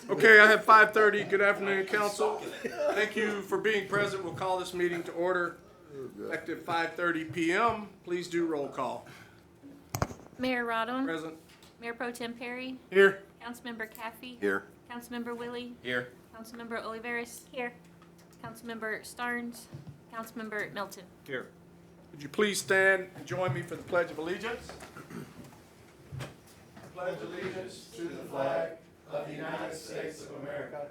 Okay, I have 5:30. Good afternoon, council. Thank you for being present. We'll call this meeting to order. Effective 5:30 p.m. Please do roll call. Mayor Rodham. Present. Mayor Pro Tem Perry. Here. Councilmember Caffey. Here. Councilmember Willie. Here. Councilmember Oliveris. Here. Councilmember Starnes. Councilmember Melton. Here. Would you please stand and join me for the Pledge of Allegiance? Pledge allegiance to the flag of the United States of America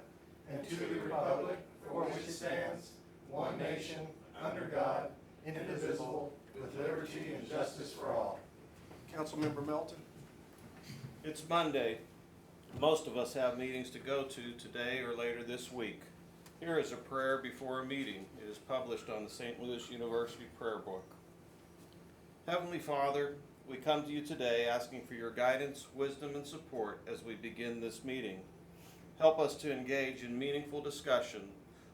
and to the republic for which it stands, one nation, under God, indivisible, with liberty and justice for all. Councilmember Melton. It's Monday. Most of us have meetings to go to today or later this week. Here is a prayer before a meeting. It is published on the St. Louis University Prayer Book. Heavenly Father, we come to you today asking for your guidance, wisdom, and support as we begin this meeting. Help us to engage in meaningful discussion.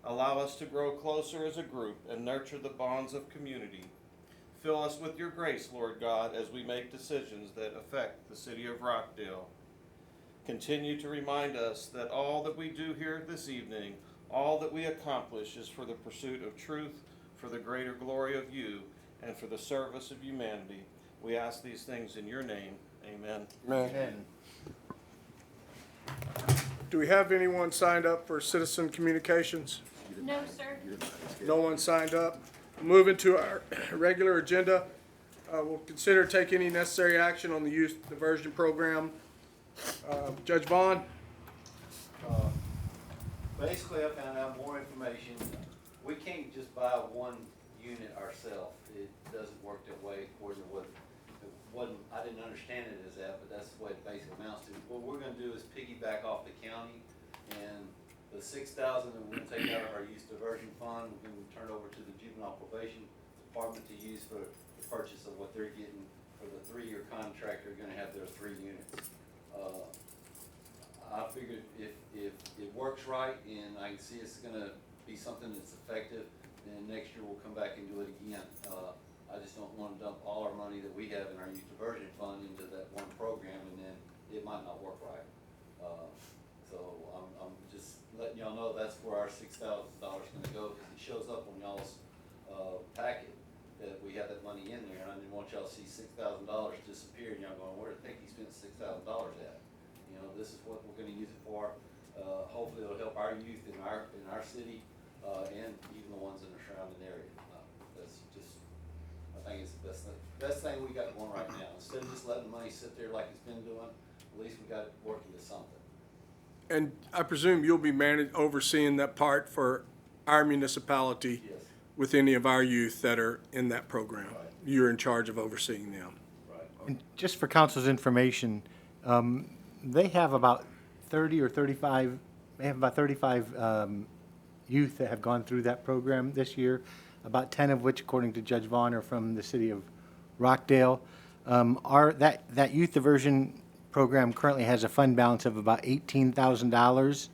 Allow us to grow closer as a group and nurture the bonds of community. Fill us with your grace, Lord God, as we make decisions that affect the city of Rockdale. Continue to remind us that all that we do here this evening, all that we accomplish is for the pursuit of truth, for the greater glory of you, and for the service of humanity. We ask these things in your name. Amen. Amen. Do we have anyone signed up for citizen communications? No, sir. No one signed up. Moving to our regular agenda, we'll consider taking any necessary action on the youth diversion program. Judge Vaughn? Basically, I found out more information. We can't just buy one unit ourselves. It doesn't work that way according to I didn't understand it as that, but that's the way it basically amounts to. What we're gonna do is piggyback off the county, and the $6,000 that we're gonna take out of our youth diversion fund, we're gonna turn over to the juvenile probation department to use for the purchase of what they're getting for the 3-year contract. They're gonna have their 3 units. I figured if it works right and I can see it's gonna be something that's effective, then next year we'll come back and do it again. I just don't want to dump all our money that we have in our youth diversion fund into that one program, and then it might not work right. So I'm just letting y'all know that's where our $6,000 is going to go, because it shows up on y'all's packet that we have that money in there, and I didn't want y'all to see $6,000 disappear and y'all going, where did he spent $6,000 at? You know, this is what we're going to use it for. Hopefully it'll help our youth in our city and even the ones in the surrounding area. That's just, I think it's the best thing we got going right now. Instead of just letting the money sit there like it's been doing, at least we got it working to something. And I presume you'll be overseeing that part for our municipality. Yes. With any of our youth that are in that program. Right. You're in charge of overseeing them. Right. And just for council's information, they have about 30 or 35, they have about 35 youth that have gone through that program this year, about 10 of which, according to Judge Vaughn, are from the city of Rockdale. That youth diversion program currently has a fund balance of about $18,000.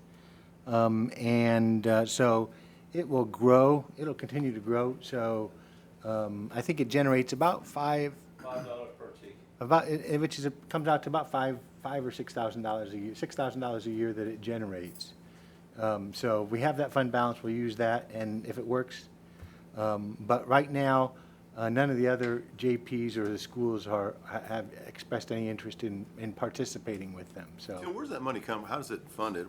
So it will grow, it'll continue to grow. So I think it generates about $5 per ticket. which comes out to about $5,000 or $6,000 a year, $6,000 a year that it generates. So we have that fund balance, we'll use that, and if it works. But right now, none of the other JPs or the schools have expressed any interest in participating with them. So Where's that money come? How does it funded?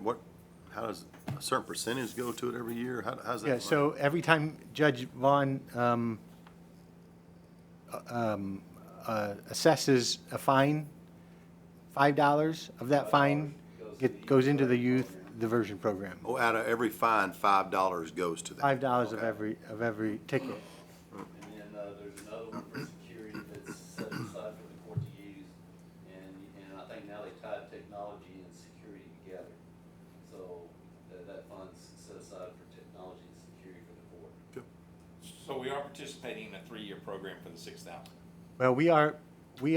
How does a certain percentage go to it every year? How's that? yeah, so every time Judge Vaughn assesses a fine, $5 of that fine goes into the youth diversion program. Oh, out of every fine, $5 goes to that. $5 Okay. of every ticket. And then there's another one for security that's set aside for the court to use. And I think now they tied technology and security together. So that fund's set aside for technology and security for the court. So we are participating in a 3-year program for the 6,000. Well, we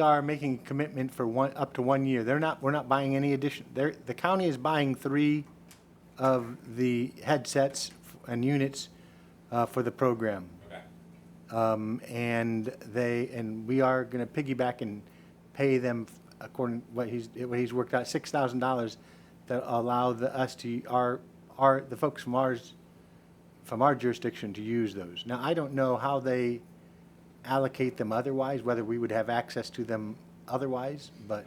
are making a commitment for up to 1 year. We're not buying any addition. The county is buying 3 of the headsets and units for the program. Okay. And we are going to piggyback and pay them according to what he's worked out, $6,000 that allow us to, the folks from our jurisdiction to use those. Now, I don't know how they allocate them otherwise, whether we would have access to them otherwise, but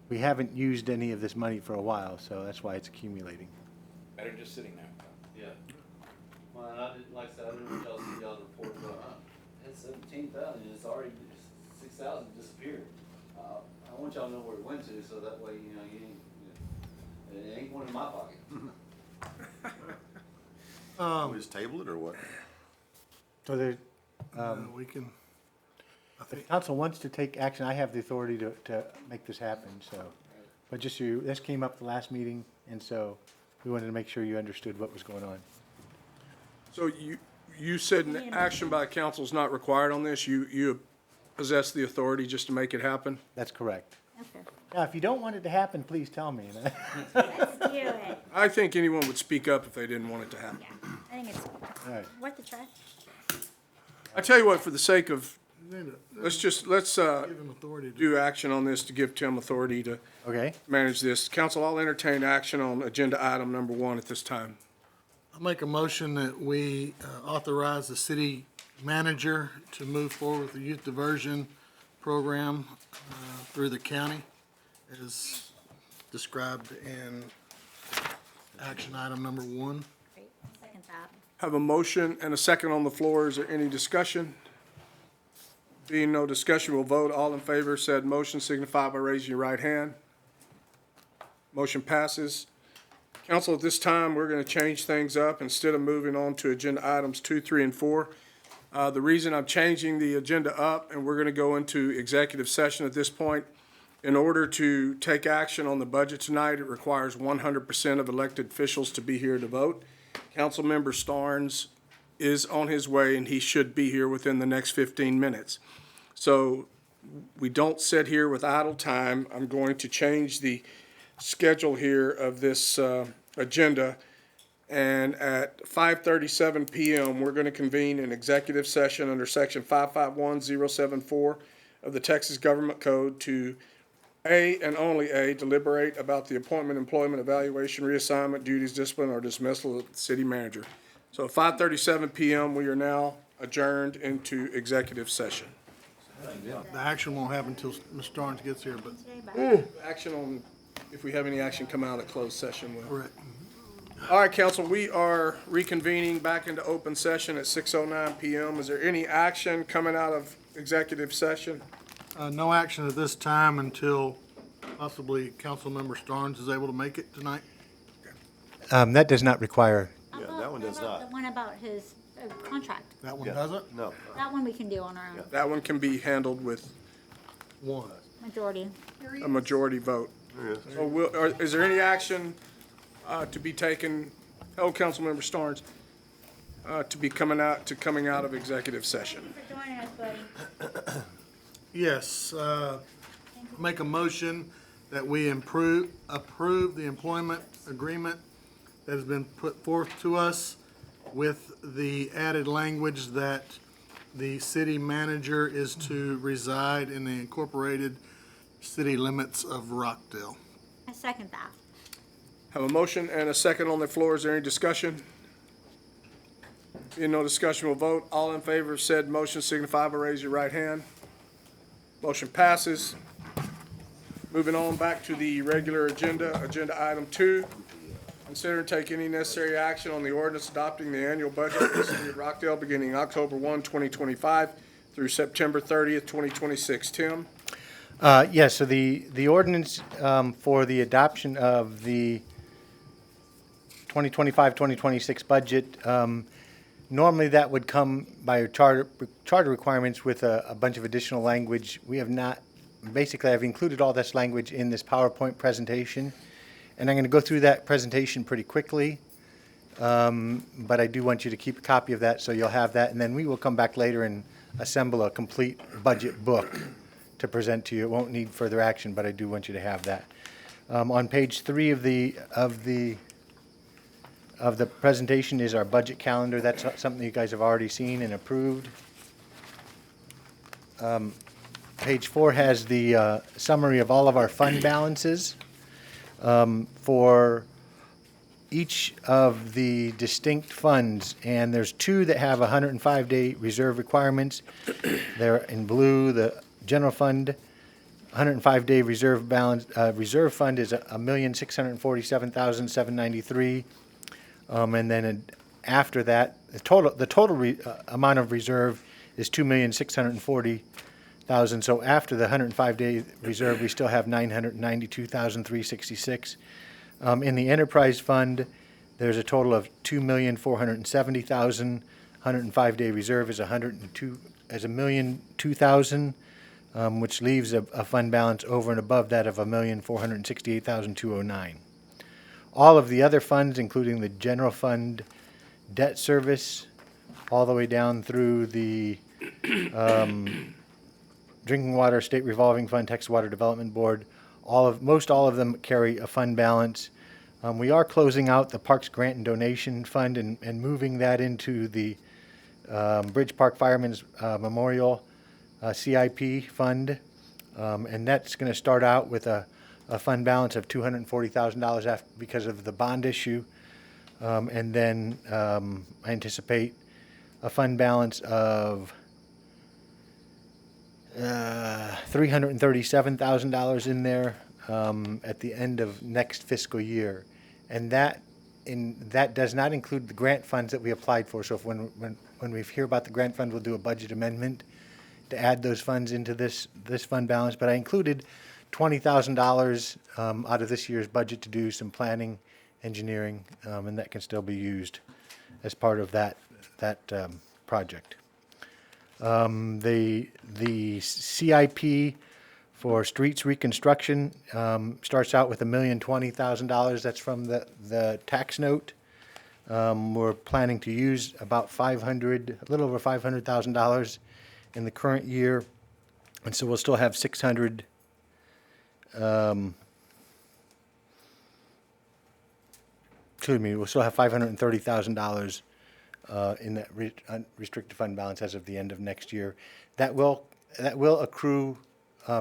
we haven't used any of this money for a while, so that's why it's accumulating. Better than just sitting there. Yeah. Well, and I didn't, like I said, I didn't want y'all to see y'all's report, but, it's 17,000, and it's already, 6,000 disappeared. I want y'all to know where it went to, so that way, you know, it ain't going in my pocket. We just table it or what? So there, We can, I if the think, council wants to take action, I have the authority to make this happen, so. But just so this came up the last meeting, and so we wanted to make sure you understood what was going on. So you said an action by council is not required on this? You possess the authority just to make it happen? That's correct. Okay. Now, if you don't want it to happen, please tell me. Let's do it. I think anyone would speak up if they didn't want it to happen. Yeah, I think it's All right. worth a try. I tell you what, for the sake of, let's give him authority to. do action on this to give Tim authority to Okay, manage this. Council, I'll entertain action on agenda item number 1 at this time. I make a motion that we authorize the city manager to move forward with the youth diversion program through the county as described in action item number 1. Great. Second that. Have a motion and a second on the floor. Is there any discussion? Being no discussion, we'll vote. All in favor of said motion signify by raising your right hand. Motion passes. Council, at this time, we're going to change things up. Instead of moving on to agenda items 2, 3, and 4, the reason I'm changing the agenda up, and we're going to go into executive session at this point, in order to take action on the budget tonight, it requires 100% of elected officials to be here to vote. Councilmember Starnes is on his way, and he should be here within the next 15 minutes. So we don't sit here with idle time. I'm going to change the schedule here of this agenda. And at 5:37 PM, we're going to convene an executive session under section 551074 of the Texas Government Code to A and only A, deliberate about the appointment, employment, evaluation, reassignment, duties, discipline, or dismissal of the city manager. So at 5:37 PM, we are now adjourned into executive session. The action won't happen until Ms. Starnes gets here, but Action on, if we have any action come out of closed session, will. correct. All right, council, we are reconvening back into open session at 6:09 PM. Is there any action coming out of executive session? No action at this time until possibly Councilmember Starnes is able to make it tonight. that does not require, Yeah, that one does How about not. the one about his contract? That one Yeah. doesn't? No. That one we can do on our own, That one can be handled with One. majority. a majority vote. There it is. So is there any action to be taken, Councilmember Starnes, to be coming out of executive session? Thank you for joining us, buddy. Yes, make a motion that we approve the employment agreement that has been put forth to us with the added language that the city manager is to reside in the incorporated city limits of Rockdale. I second that. Have a motion and a second on the floor. Is there any discussion? Being no discussion, we'll vote. All in favor of said motion signify by raising your right hand. Motion passes. Moving on back to the regular agenda, agenda item 2. Consider and take any necessary action on the ordinance adopting the annual budget for the city of Rockdale beginning October 1, 2025 through September 30th, 2026. Tim? yes, so the ordinance for the adoption of the 2025-2026 budget, normally that would come by charter requirements with a bunch of additional language. We have not, basically I've included all this language in this PowerPoint presentation, and I'm going to go through that presentation pretty quickly, but I do want you to keep a copy of that so you'll have that, and then we will come back later and assemble a complete budget book to present to you. It won't need further action, but I do want you to have that. On page 3 of the presentation is our budget calendar. That's something you guys have already seen and approved. Page 4 has the summary of all of our fund balances. For each of the distinct funds, and there's two that have 105-day reserve requirements. They're in blue, the general fund, 105-day reserve balance, reserve fund is $1,647,793. And then after that, the total amount of reserve is $2,640,000. So after the 105-day reserve, we still have $992,366. In the enterprise fund, there's a total of $2,470,000. 105-day reserve is $1,002,000, which leaves a fund balance over and above that of $1,468,209. All of the other funds, including the general fund, debt service, all the way down through the drinking water state revolving fund, Texas Water Development Board, most all of them carry a fund balance. We are closing out the Parks Grant and Donation Fund and moving that into the Bridge Park Firemen's Memorial CIP fund. And that's going to start out with a fund balance of $240,000 because of the bond issue. And then I anticipate a fund balance of $337,000 in there at the end of next fiscal year. And that does not include the grant funds that we applied for. So if when we hear about the grant fund, we'll do a budget amendment to add those funds into this fund balance. But I included $20,000 out of this year's budget to do some planning, engineering, and that can still be used as part of that project. The CIP for streets reconstruction starts out with $1,020,000. That's from the tax note. We're planning to use about a little over $500,000 in the current year, and so we'll still have $600. We'll still have $530,000 in that restricted fund balance as of the end of next year. That will accrue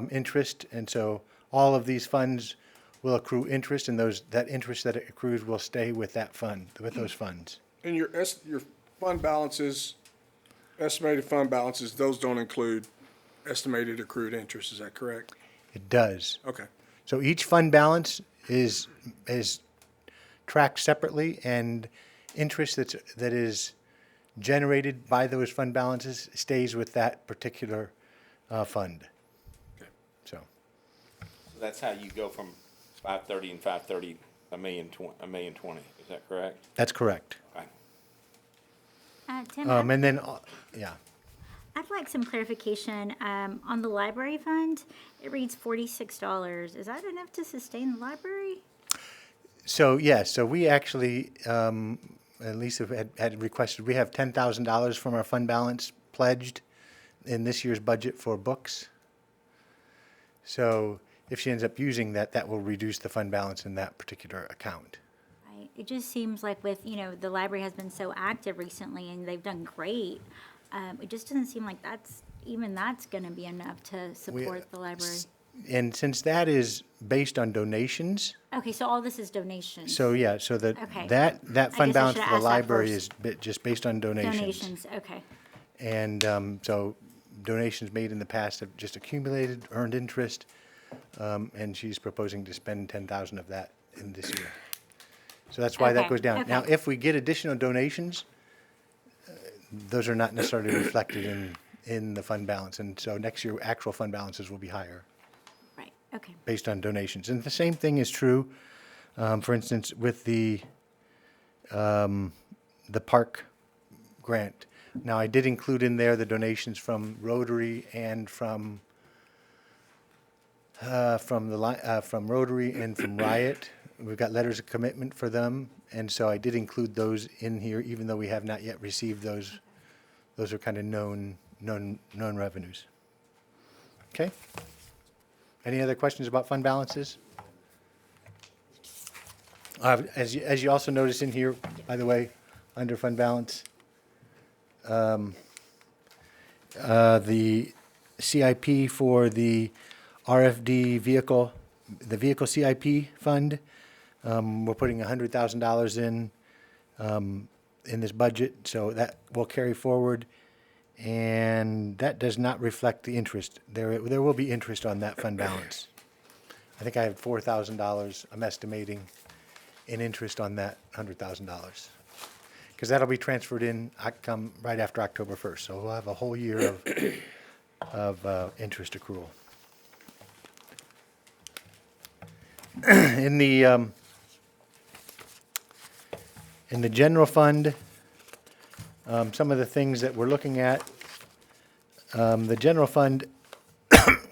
interest, and so all of these funds will accrue interest, and that interest that it accrues will stay with that fund, with those funds. And your fund balances, estimated fund balances, those don't include estimated accrued interest, is that correct? It does. Okay. So each fund balance is tracked separately, and interest that is generated by those fund balances stays with that particular fund. Okay. So That's how you go from 530 and 530, $1,020,000. Is that correct? that's correct. Okay. Tim, And then, yeah. I'd like some clarification. On the library fund, it reads $46. Is that enough to sustain the library? So, yes, so we actually, at least had requested, we have $10,000 from our fund balance pledged in this year's budget for books. So if she ends up using that, that will reduce the fund balance in that particular account. Right. It just seems like the library has been so active recently and they've done great. It just doesn't seem like that's going to be enough to support the library. And since that is based on donations, Okay, so all this is donations. so yeah, so that Okay. that fund guess I balance should for the ask that library first. is just based on donations. Donations, okay. And so donations made in the past have just accumulated, earned interest, and she's proposing to spend $10,000 of that in this year. So that's why that Okay, goes down. Now, okay. if we get additional donations, those are not necessarily reflected in the fund balance, and so next year, actual fund balances will be higher Right, okay. based on donations. And the same thing is true, for instance, with the park grant. Now, I did include in there the donations from Rotary and from Rotary and from Riot. We've got letters of commitment for them, and so I did include those in here, even though we have not yet received those. Those are kind of known revenues. Okay? Any other questions about fund balances? As you also notice in here, by the way, under fund balance, the CIP for the RFD vehicle, the vehicle CIP fund. We're putting $100,000 in this budget, so that will carry forward. And that does not reflect the interest. There will be interest on that fund balance. I think I have $4,000 I'm estimating in interest on that $100,000. Because that'll be transferred in, come right after October 1st. So we'll have a whole year of interest accrual. In the general fund, some of the things that we're looking at, the general fund,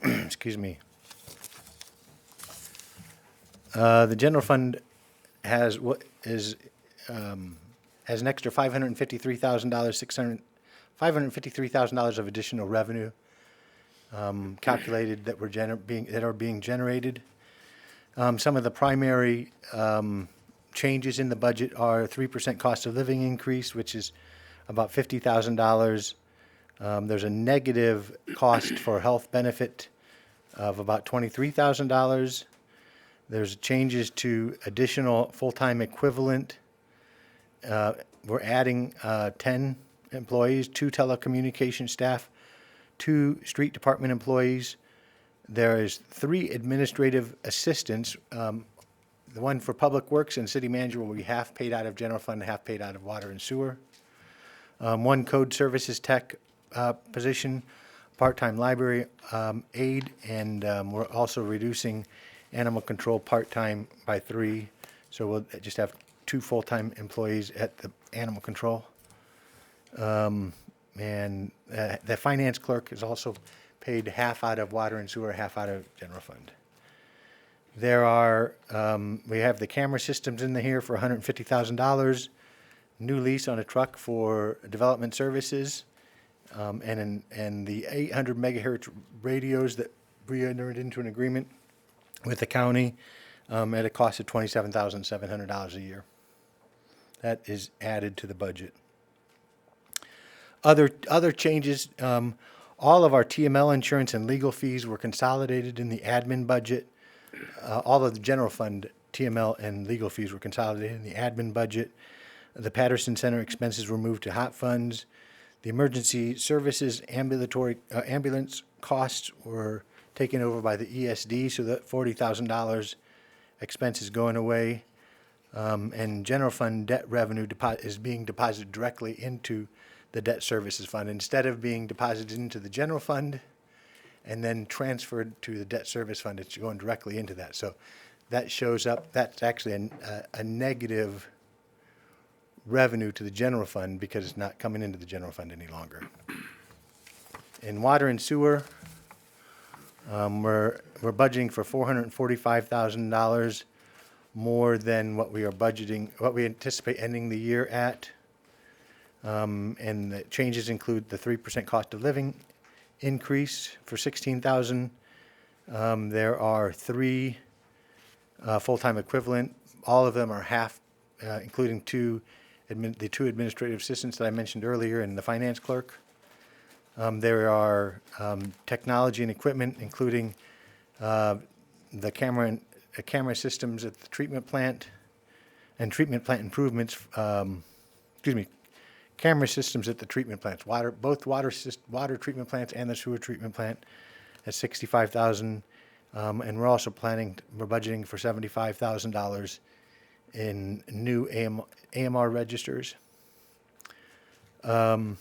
excuse me, the general fund has has an extra $553,000, $553,000 of additional revenue calculated that are being generated. Some of the primary changes in the budget are a 3% cost of living increase, which is about $50,000. There's a negative cost for health benefit of about $23,000. There's changes to additional full-time equivalent. We're adding 10 employees, 2 telecommunication staff, 2 street department employees. There is 3 administrative assistants. The one for Public Works and City Manager will be half paid out of general fund, half paid out of water and sewer. 1 code services tech position, part-time library aide, and we're also reducing animal control part-time by 3. So we'll just have 2 full-time employees at the animal control. And the finance clerk is also paid half out of water and sewer, half out of general fund. There are, we have the camera systems in here for $150,000, new lease on a truck for development services, and the 800 megahertz radios that we entered into an agreement with the county at a cost of $27,700 a year. That is added to the budget. Other changes, all of our TML insurance and legal fees were consolidated in the admin budget. All of the general fund TML and legal fees were consolidated in the admin budget. The Patterson Center expenses were moved to hot funds. The emergency services ambulance costs were taken over by the ESD, so that $40,000 expense is going away. And general fund debt revenue is being deposited directly into the debt services fund. Instead of being deposited into the general fund and then transferred to the debt service fund, it's going directly into that. So that shows up, that's actually a negative revenue to the general fund because it's not coming into the general fund any longer. In water and sewer, we're budgeting for $445,000 more than what we are budgeting, what we anticipate ending the year at. And the changes include the 3% cost of living increase for $16,000. There are 3 full-time equivalent. All of them are half, including the 2 administrative assistants that I mentioned earlier and the finance clerk. There are technology and equipment, including the camera systems at the treatment plant and treatment plant improvements. Camera systems at the treatment plants, both water treatment plants and the sewer treatment plant at $65,000. And we're also we're budgeting for $75,000 in new AMR registers. There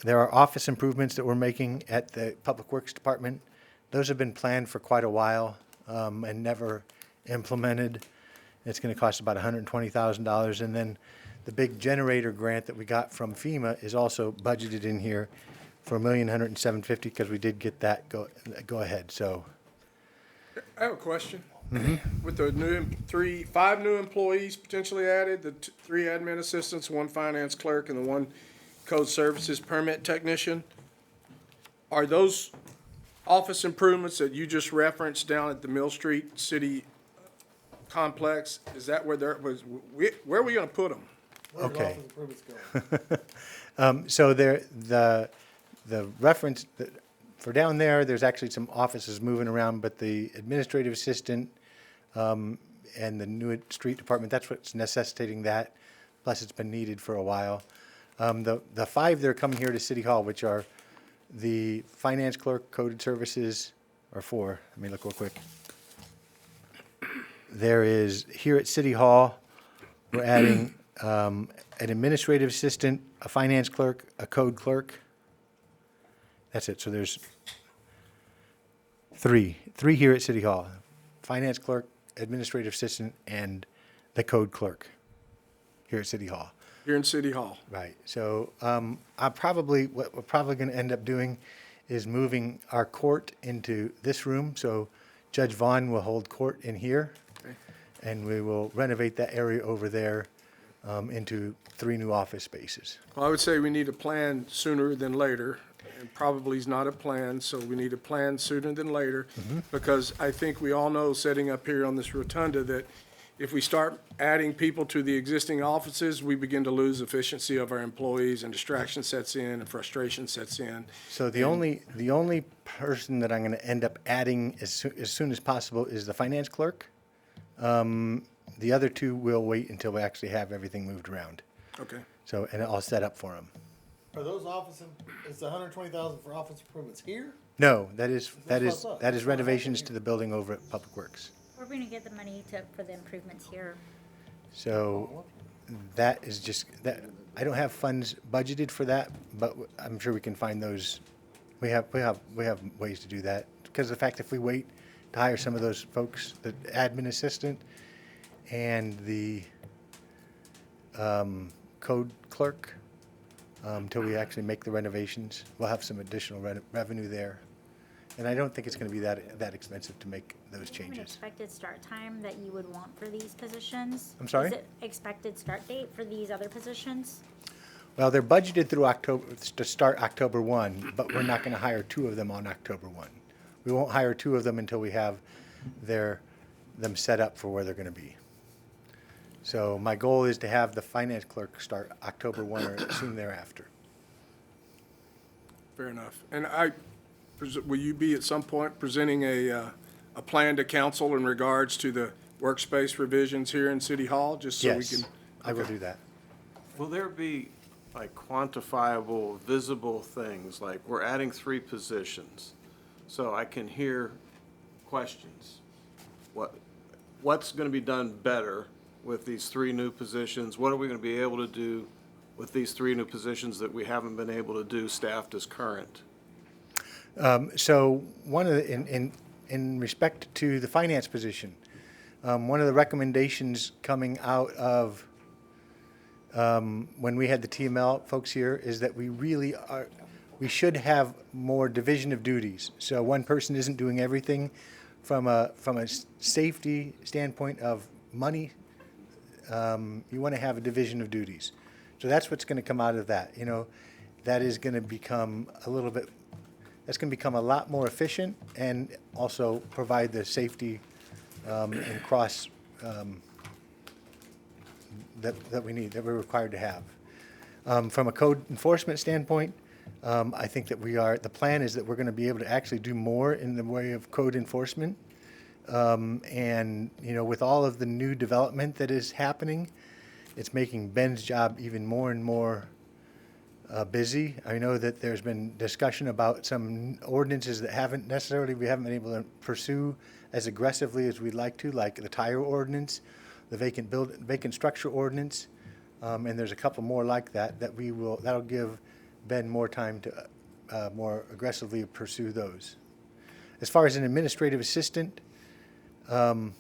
are office improvements that we're making at the Public Works Department. Those have been planned for quite a while and never implemented. It's going to cost about $120,000. And then the big generator grant that we got from FEMA is also budgeted in here for $1,107,550 because we did get that go ahead. So I have a question. With the 5 new employees potentially added, the 3 admin assistants, 1 finance clerk, and the 1 code services permit technician, are those office improvements that you just referenced down at the Mill Street City complex? Is that where where are we going to put them? okay. So the reference, for down there, there's actually some offices moving around, but the administrative assistant and the new street department, that's what's necessitating that. Plus, it's been needed for a while. The five that are coming here to City Hall, which are the finance clerk, coded services, or four. Let me look real quick. There is, here at City Hall, we're adding an administrative assistant, a finance clerk, a code clerk. That's it. So there's three here at City Hall. Finance clerk, administrative assistant, and the code clerk here at City Hall. Here in City Hall. Right. So what we're probably going to end up doing is moving our court into this room. So Judge Vaughn will hold court in here. Okay. And we will renovate that area over there into 3 new office spaces. Well, I would say we need a plan sooner than later, and probably is not a plan, so we need a plan sooner than later. Because I think we all know, setting up here on this rotunda, that if we start adding people to the existing offices, we begin to lose efficiency of our employees, and distraction sets in, and frustration sets in. So the only person that I'm going to end up adding as soon as possible is the finance clerk. The other 2 will wait until we actually have everything moved around. Okay. So, and I'll set up for them. Are those offices, is the 120,000 for office improvements here? No, that is That's what I thought. that is renovations to the building over at Public Works. We're gonna get the money for the improvements here. So that is just, that, I don't have funds budgeted for that, but I'm sure we can find those. We have ways to do that. Because of the fact, if we wait to hire some of those folks, the admin assistant and the code clerk, till we actually make the renovations, we'll have some additional revenue there. And I don't think it's going to be that expensive to make those Do you have an changes. expected start time that you would want for these positions? I'm sorry? Is it expected start date for these other positions? Well, they're budgeted through October, to start October 1, but we're not going to hire 2 of them on October 1. We won't hire 2 of them until we have them set up for where they're going to be. So my goal is to have the finance clerk start October 1 or soon thereafter. Fair enough. And will you be at some point presenting a plan to council in regards to the workspace revisions here in City Hall, just so we Yes, can? I will Okay. do that. Will there be like quantifiable, visible things, like we're adding 3 positions, so I can hear questions? What's gonna be done better with these 3 new positions? What are we gonna be able to do with these 3 new positions that we haven't been able to do staffed as current? So one of the, in respect to the finance position, one of the recommendations coming out of when we had the TML folks here is that we should have more division of duties. So one person isn't doing everything. From a safety standpoint of money, you want to have a division of duties. So that's what's going to come out of that. You know, that is going to become that's going to become a lot more efficient and also provide the safety and cross that we need, that we're required to have. From a code enforcement standpoint, I think that the plan is that we're going to be able to actually do more in the way of code enforcement. And, you know, with all of the new development that is happening, it's making Ben's job even more and more busy. I know that there's been discussion about some ordinances that we haven't been able to pursue as aggressively as we'd like to, like the tire ordinance, the vacant structure ordinance, and there's a couple more like that'll give Ben more time to more aggressively pursue those. As far as an administrative assistant, that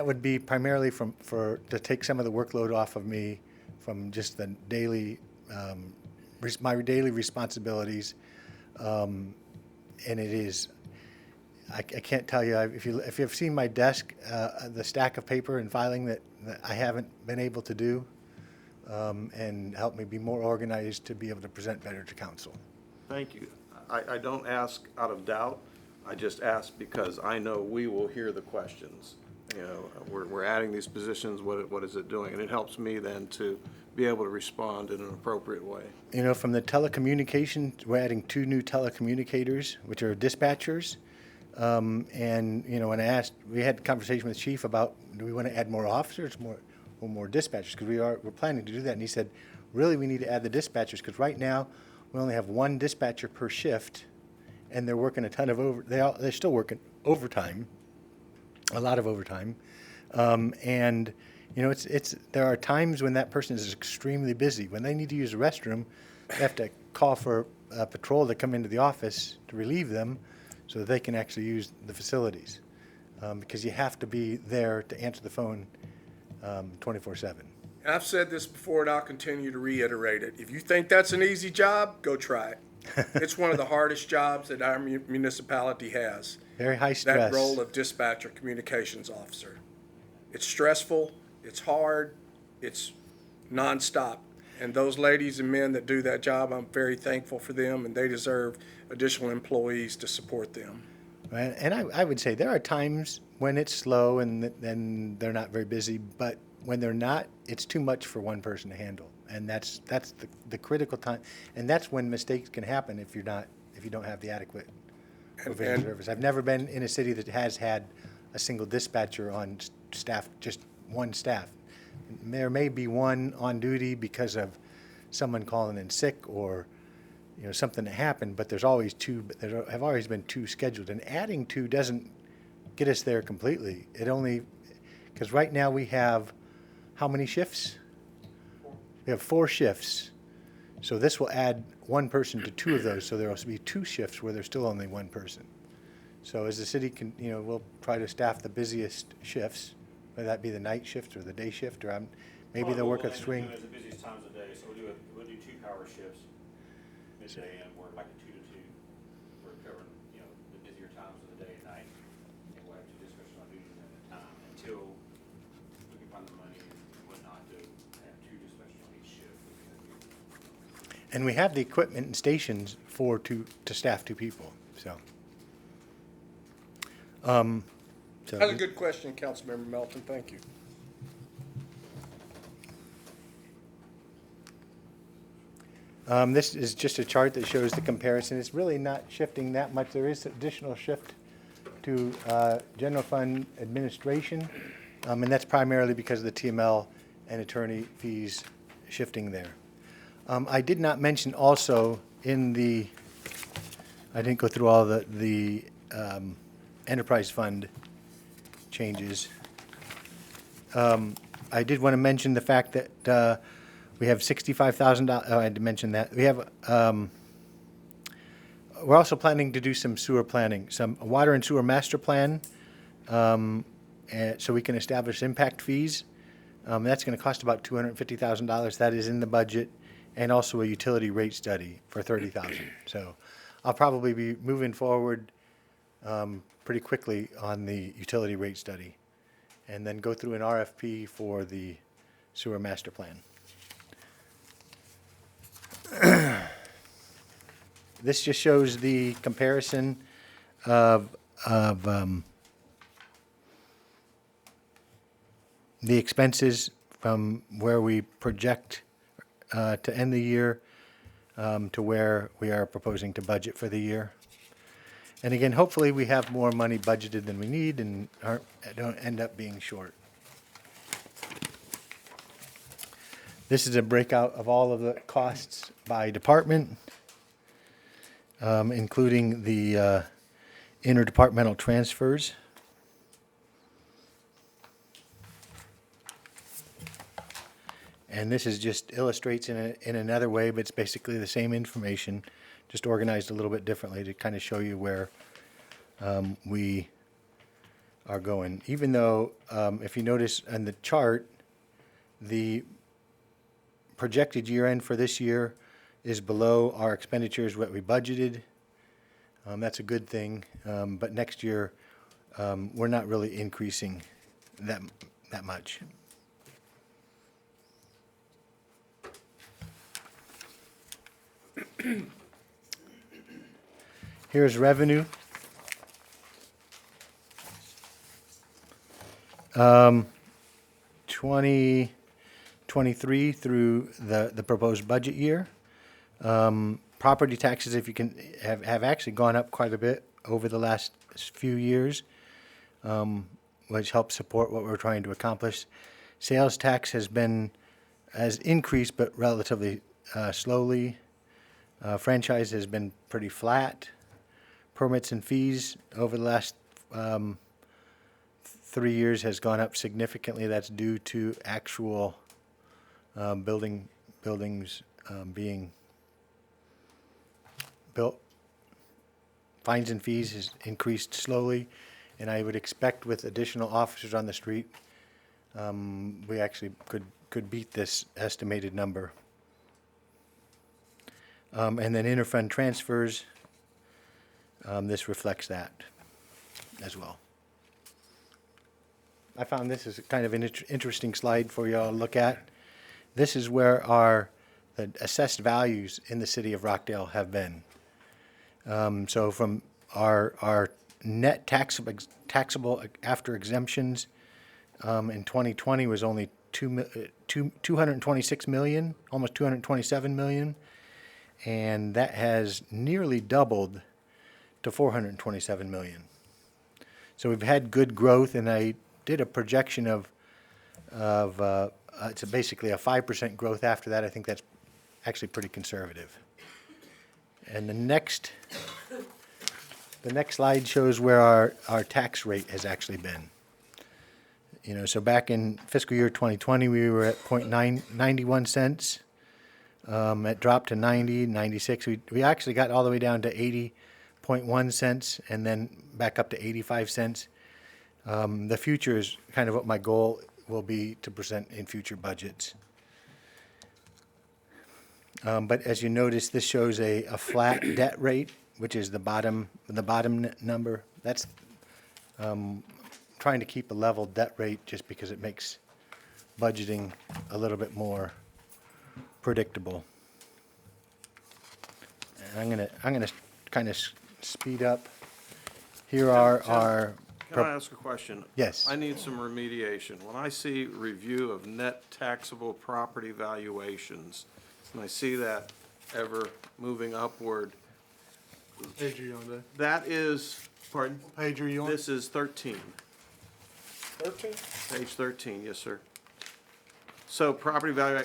would be primarily to take some of the workload off of me from just the daily, my daily responsibilities. And it is, I can't tell you, if you've seen my desk, the stack of paper and filing that I haven't been able to do, and help me be more organized to be able to present better to council. Thank you. I don't ask out of doubt. I just ask because I know we will hear the questions. you know, we're adding these positions, what is it doing? And it helps me then to be able to respond in an appropriate way. You know, from the telecommunications, we're adding 2 new telecommunicators, which are dispatchers. And, you know, when I asked, we had a conversation with the chief about, do we want to add more officers or more dispatchers? Because we're planning to do that. And he said, really, we need to add the dispatchers, because right now, we only have 1 dispatcher per shift, and they're working a ton of they're still working overtime, a lot of overtime. And, you know, there are times when that person is extremely busy. When they need to use a restroom, they have to call for a patrol to come into the office to relieve them so that they can actually use the facilities. Because you have to be there to answer the phone 24/7. And I've said this before, and I'll continue to reiterate it. If you think that's an easy job, go try it. It's one of the hardest jobs that our municipality has. Very high stress. That role of dispatcher communications officer. It's stressful, it's hard, it's nonstop. And those ladies and men that do that job, I'm very thankful for them, and they deserve additional employees to support them. Right. And I would say there are times when it's slow and then they're not very busy, but when they're not, it's too much for one person to handle. And that's the critical time. And that's when mistakes can happen if you don't have the adequate provision service. I've never been in a city that has had a single dispatcher on staff, just one staff. There may be one on duty because of someone calling in sick or, you know, something that happened, but there's always 2, there have always been 2 scheduled. And adding 2 doesn't get us there completely. It only, because right now we have how many shifts? We have 4 shifts. So this will add 1 person to 2 of those, so there will be 2 shifts where there's still only 1 person. So as the city can, you know, we'll try to staff the busiest shifts, whether that be the night shift or the day shift, or maybe they'll work a swing. It's the busiest times of day, so we'll do 2-hour shifts, midday and work like a 2 to 2. We're covering, you know, the busier times of the day and night. And we'll have 2 dispatchers on duty at that time until we can find the money and whatnot to have 2 dispatchers on each shift. And we have the equipment and stations to staff 2 people, so. That's a good question, Councilmember Melton, thank you. This is just a chart that shows the comparison. It's really not shifting that much. There is additional shift to general fund administration, and that's primarily because of the TML and attorney fees shifting there. I did not mention also I didn't go through all the enterprise fund changes. I did want to mention the fact that we have $65,000. Oh, I had to mention that. We have. We're also planning to do some sewer planning, some water and sewer master plan, and so we can establish impact fees. That's going to cost about $250,000. That is in the budget, and also a utility rate study for $30,000. So, I'll probably be moving forward pretty quickly on the utility rate study, and then go through an RFP for the sewer master plan. This just shows the comparison of the expenses from where we project to end the year to where we are proposing to budget for the year. And again, hopefully we have more money budgeted than we need and don't end up being short. This is a breakout of all of the costs by department, including the interdepartmental transfers. And this is just illustrates in another way, but it's basically the same information, just organized a little bit differently to kind of show you where we are going. Even though, if you notice on the chart, the projected year end for this year is below our expenditures, what we budgeted. That's a good thing. But next year, we're not really increasing that much. Here's revenue. 2023 through the proposed budget year. Property taxes, if you can, have actually gone up quite a bit over the last few years, which helps support what we're trying to accomplish. Sales tax has increased, but relatively slowly. Franchise has been pretty flat. Permits and fees over the last 3 years has gone up significantly. That's due to actual buildings being built. Fines and fees has increased slowly, and I would expect with additional officers on the street, we actually could beat this estimated number. And then interfund transfers, this reflects that as well. I found this is kind of an interesting slide for you all to look at. This is where the assessed values in the city of Rockdale have been. So from our net taxable after exemptions in 2020 was only 226 million, almost 227 million, and that has nearly doubled to 427 million. So we've had good growth, and I did a projection of it's basically a 5% growth after that. I think that's actually pretty conservative. And the next slide shows where our tax rate has actually been. You know, so back in fiscal year 2020, we were at 0.91 cents. It dropped to 90, 96. We actually got all the way down to 80.1 cents and then back up to 85 cents. The future is kind of what my goal will be to present in future budgets. But as you notice, this shows a flat debt rate, which is the bottom number. That's trying to keep a level debt rate just because it makes budgeting a little bit more predictable. And I'm gonna kind of speed up. Here are our. Can I ask a question? Yes. I need some remediation. When I see review of net taxable property valuations, and I see that ever moving upward, Page are you on, Dave? that is, pardon? Page are you on? This is 13. 13? Page 13, yes, sir. So property value,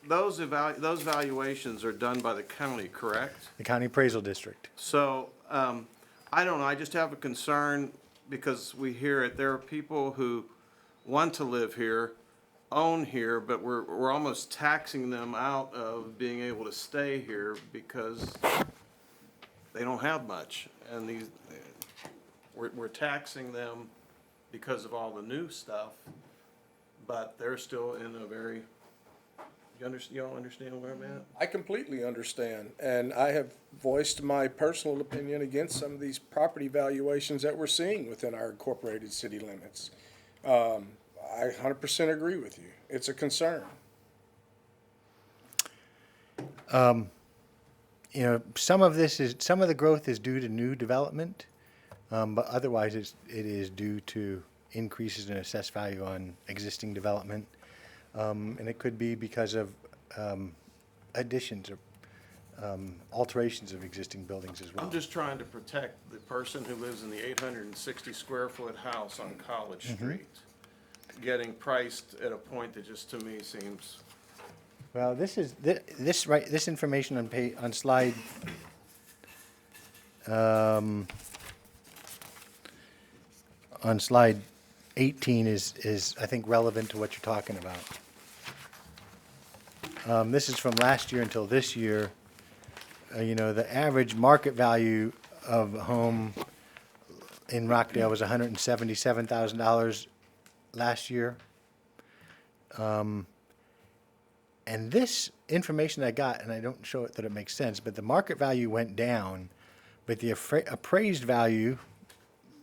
those valuations are done by the county, correct? The County Appraisal District. So, I don't know, I just have a concern because we hear it, there are people who want to live here, own here, but we're almost taxing them out of being able to stay here because they don't have much. And we're taxing them because of all the new stuff, but they're still in a very, you all understand where I'm at? I completely understand, and I have voiced my personal opinion against some of these property valuations that we're seeing within our incorporated city limits. I 100% agree with you. It's a concern. You know, some of the growth is due to new development, but otherwise it is due to increases in assessed value on existing development. And it could be because of additions or alterations of existing buildings as well. I'm just trying to protect the person who lives in the 860 square foot house on College Street, getting priced at a point that just to me seems. Well, this information on slide on slide 18 is I think relevant to what you're talking about. This is from last year until this year. You know, the average market value of a home in Rockdale was $177,000 last year. And this information I got, and I don't show it that it makes sense, but the market value went down, but the appraised value,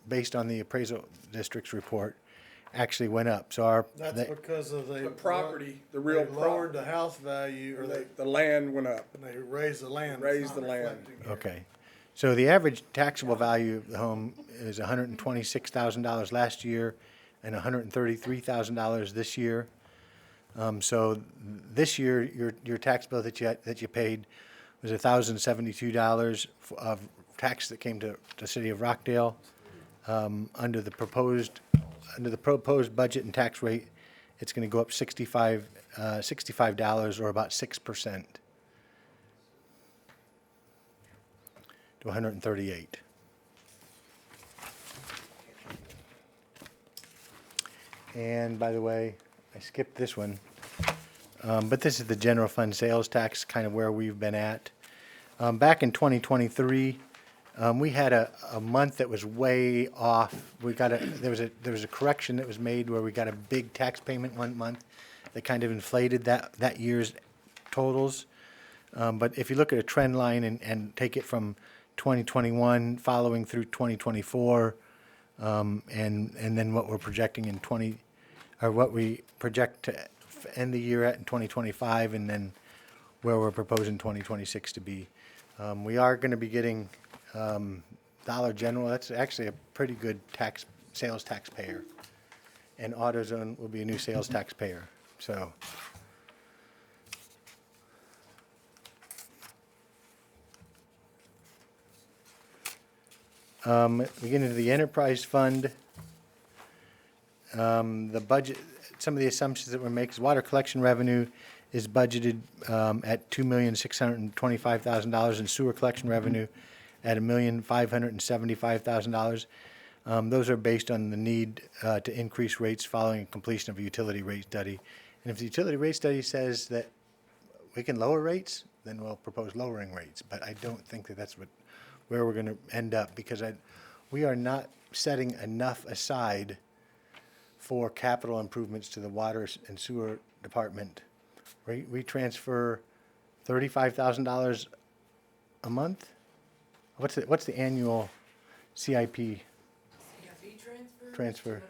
based on the appraisal district's report, actually went up. So That's because of The property, the real they lowered property, the house value, or they, the land went up. and they raised the land. It's Raised not the land. reflecting here. okay. So the average taxable value of the home is $126,000 last year, and $133,000 this year. So this year, your tax bill that you paid was $1,072 of tax that came to the city of Rockdale. Under the proposed budget and tax rate, it's going to go up $65 or about 6% to 138. And by the way, I skipped this one, but this is the general fund sales tax, kind of where we've been at. Back in 2023, we had a month that was way off. There was a correction that was made where we got a big tax payment one month that kind of inflated that year's totals. But if you look at a trend line and take it from 2021 following through 2024, and then what we're projecting in what we project to end the year at in 2025, and then where we're proposing 2026 to be. We are going to be getting Dollar General. That's actually a pretty good sales taxpayer. And AutoZone will be a new sales taxpayer. So we get into the enterprise fund. The budget, some of the assumptions that we make is water collection revenue is budgeted at $2,625,000, and sewer collection revenue at $1,575,000. Those are based on the need to increase rates following completion of a utility rate study. And if the utility rate study says that we can lower rates, then we'll propose lowering rates. But I don't think that that's where we're going to end up, because we are not setting enough aside for capital improvements to the water and sewer department. We transfer $35,000 a month. What's the annual CIP transfer? $204,000.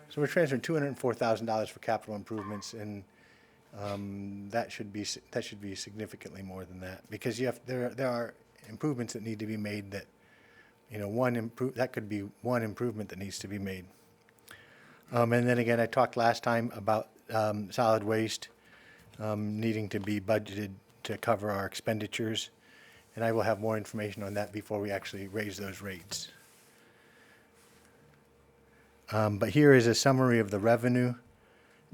So we're transferring $204,000 for capital improvements, and that should be significantly more than that, because there are improvements that need to be made that, that could be one improvement that needs to be made. And then again, I talked last time about solid waste needing to be budgeted to cover our expenditures, and I will have more information on that before we actually raise those rates. But here is a summary of the revenue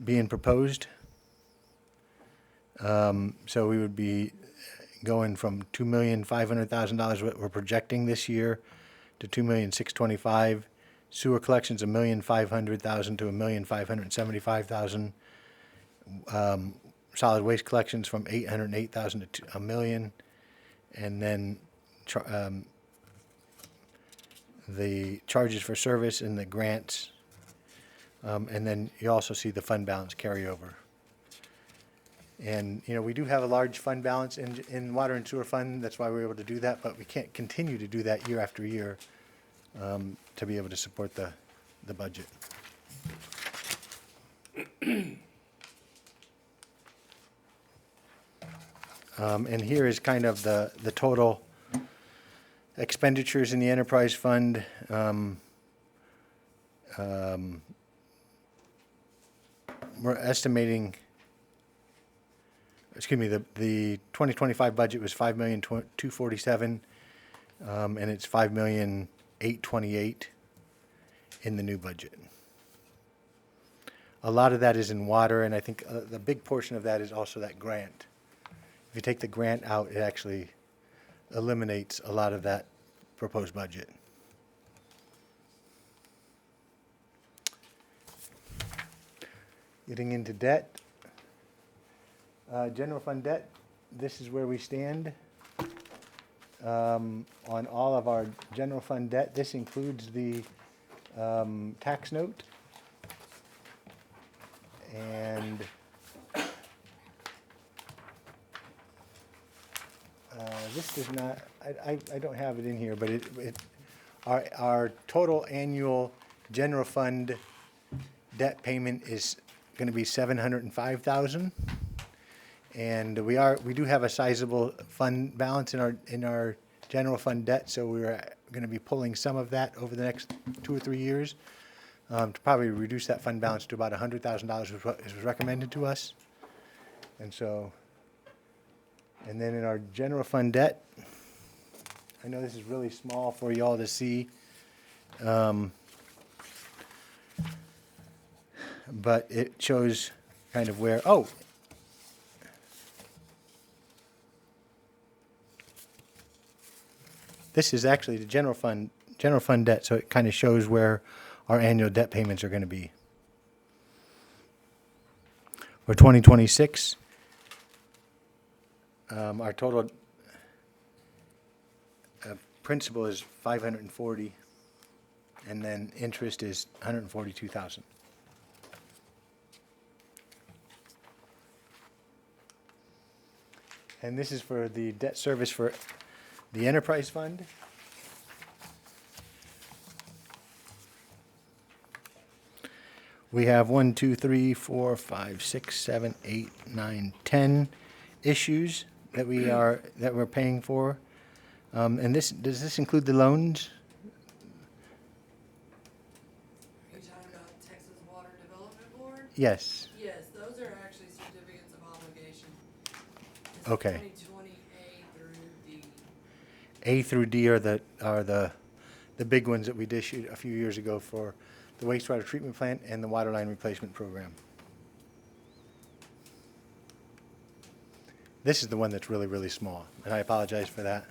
being proposed. So we would be going from $2,500,000 what we're projecting this year to $2,625,000. Sewer collections $1,500,000 to $1,575,000. Solid waste collections from $808,000 to $1 million, and then the charges for service and the grants, and then you also see the fund balance carryover. And we do have a large fund balance in water and sewer fund. That's why we're able to do that, but we can't continue to do that year after year to be able to support the budget. And here is kind of the total expenditures in the enterprise fund. We're estimating, the 2025 budget was $5,247,000, and it's $5,828,000 in the new budget. A lot of that is in water, and I think the big portion of that is also that grant. If you take the grant out, it actually eliminates a lot of that proposed budget. Getting into debt. General fund debt, this is where we stand. On all of our general fund debt, this includes the tax note. And this does not, I don't have it in here, but our total annual general fund debt payment is going to be $705,000. And we do have a sizable fund balance in our general fund debt, so we're going to be pulling some of that over the next 2 or 3 years. to probably reduce that fund balance to about $100,000 was what is recommended to us. And so, and then in our general fund debt, I know this is really small for y'all to see. But it shows kind of where, oh. This is actually the general fund debt, so it kind of shows where our annual debt payments are going to be. For 2026, our total principal is 540, and then interest is 142,000. And this is for the debt service for the enterprise fund. We have 1, 2, 3, 4, 5, 6, 7, 8, 9, 10 issues that we're paying for. And does this include the loans? Are you talking about Texas Water Development Board? Yes. Yes, those are actually certificates of obligation. It's Okay. 2020 A through D. A through D are the big ones that we issued a few years ago for the wastewater treatment plant and the water line replacement program. This is the one that's really, really small, and I apologize for that.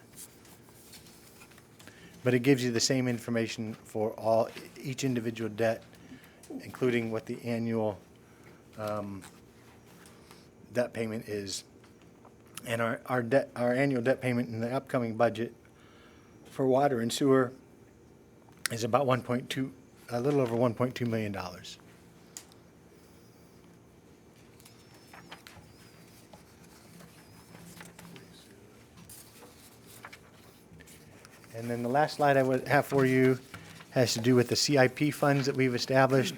But it gives you the same information for each individual debt, including what the annual debt payment is. And our annual debt payment in the upcoming budget for water and sewer is about a little over $1.2 million. And then the last slide I would have for you has to do with the CIP funds that we've established.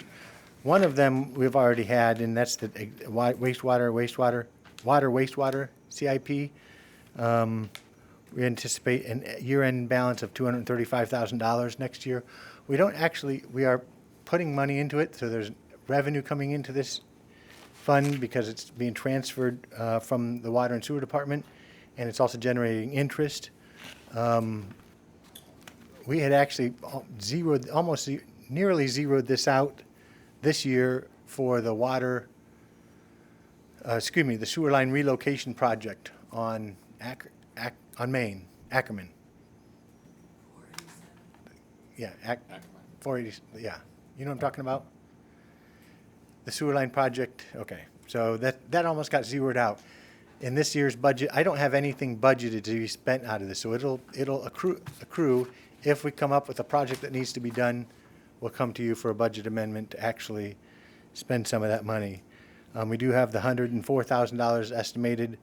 One of them we've already had, and that's the wastewater CIP. We anticipate a year-end balance of $235,000 next year. We are putting money into it, so there's revenue coming into this fund because it's being transferred from the water and sewer department, and it's also generating interest. We had actually nearly zeroed this out this year for the the sewer line relocation project on Main, Ackerman. 487. Yeah, 480, yeah. You know what I'm talking about? The sewer line project, okay. So that almost got zeroed out. In this year's budget, I don't have anything budgeted to be spent out of this, so it'll accrue. If we come up with a project that needs to be done, we'll come to you for a budget amendment to actually spend some of that money. We do have the $104,000 estimated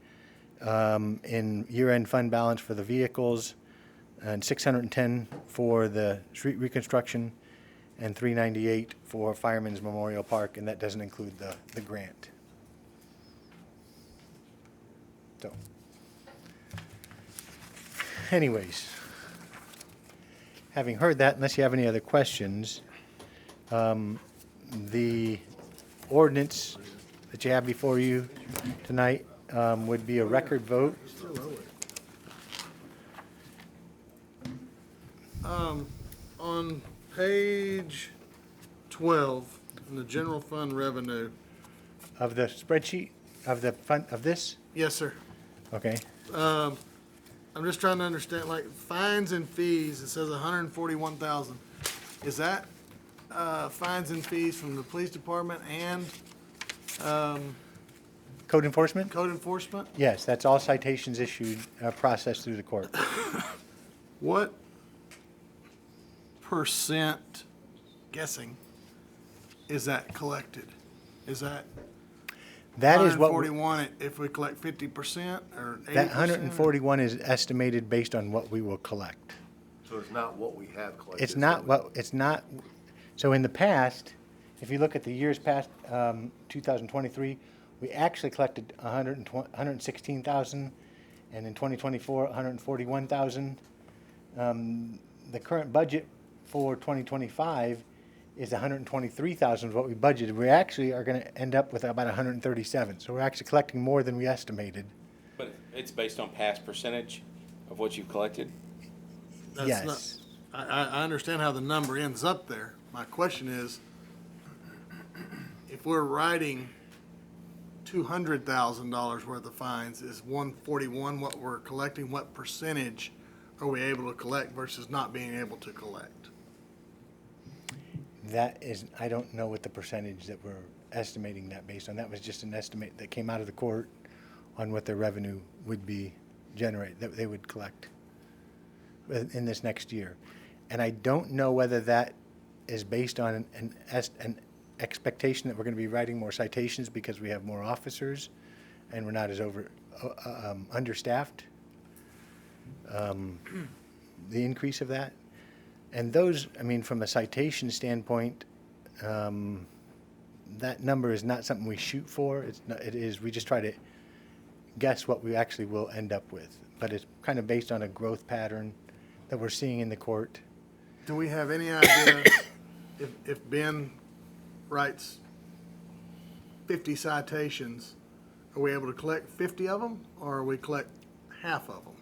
in year-end fund balance for the vehicles, and $610 for the street reconstruction, and $398 for Fireman's Memorial Park, and that doesn't include the grant. So, anyways, having heard that, unless you have any other questions, the ordinance that you have before you tonight would be a record vote. On page 12, in the general fund revenue. Of the spreadsheet, of the fund, of this? Yes, sir. Okay. I'm just trying to understand, like, fines and fees, it says 141,000. Is that, fines and fees from the police department and, Code enforcement? code enforcement? Yes, that's all citations issued, processed through the court. What percent, guessing, is that collected? Is that That is what, 141 if we collect 50% or 80%? that 141 is estimated based on what we will collect. So it's not what we have collected. It's not, so in the past, if you look at the years past, 2023, we actually collected 116,000, and in 2024, 141,000. The current budget for 2025 is 123,000 is what we budgeted. We actually are gonna end up with about 137, so we're actually collecting more than we estimated. But it's based on past percentage of what you've collected? That's Yes. not- I understand how the number ends up there. My question is, if we're writing $200,000 worth of fines, is 141 what we're collecting? What percentage are we able to collect versus not being able to collect? That is, I don't know what the percentage that we're estimating that based on. That was just an estimate that came out of the court on what their revenue would be generated, that they would collect in this next year. And I don't know whether that is based on an expectation that we're gonna be writing more citations because we have more officers and we're not as understaffed. The increase of that. And those, I mean, from a citation standpoint, that number is not something we shoot for. It's not, it is, we just try to guess what we actually will end up with. But it's kind of based on a growth pattern that we're seeing in the court. Do we have any idea if Ben writes 50 citations, are we able to collect 50 of them, or are we collect half of them?